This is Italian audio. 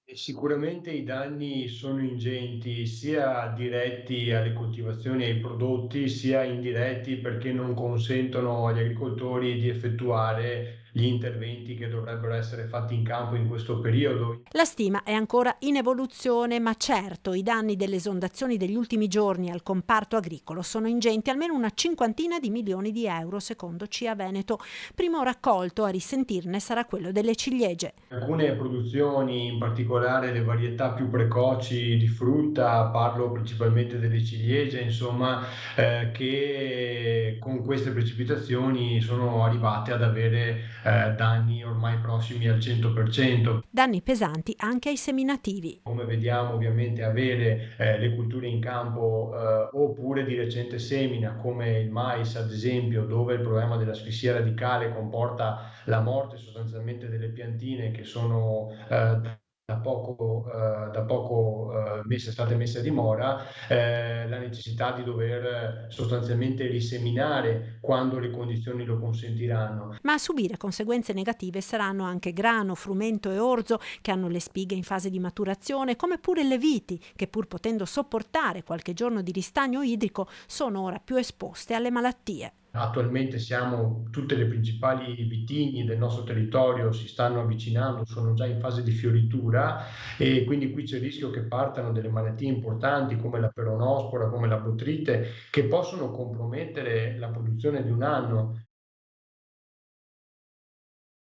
E sicuramente i danni sono ingenti, sia diretti alle coltivazioni e ai prodotti, sia indiretti perché non consentono agli agricoltori di effettuare gli interventi che dovrebbero essere fatti in campo in questo periodo. La stima è ancora in evoluzione, ma certo i danni delle esondazioni degli ultimi giorni al comparto agricolo sono ingenti, almeno una cinquantina di milioni di euro, secondo CIA Veneto. Primo raccolto a risentirne sarà quello delle ciliegie. Alcune produzioni, in particolare le varietà più precoci di frutta, parlo principalmente delle ciliegie, insomma, che con queste precipitazioni sono arrivate ad avere danni ormai prossimi al 100%. Danni pesanti anche ai seminativi. Come vediamo ovviamente avere le culture in campo oppure di recente semina come il mais ad esempio, dove il problema dell'asfissia radicale comporta la morte sostanzialmente delle piantine che sono da poco state messe a dimora, la necessità di dover sostanzialmente riseminare quando le condizioni lo consentiranno. Ma a subire conseguenze negative saranno anche grano, frumento e orzo, che hanno le spighe in fase di maturazione, come pure le viti, che pur potendo sopportare qualche giorno di ristagno idrico, sono ora più esposte alle malattie. Attualmente tutte le principali vitigni del nostro territorio si stanno avvicinando, sono già in fase di fioritura e quindi qui c'è il rischio che partano delle malattie importanti come la peronospora, come la botrite, che possono compromettere la produzione di un anno.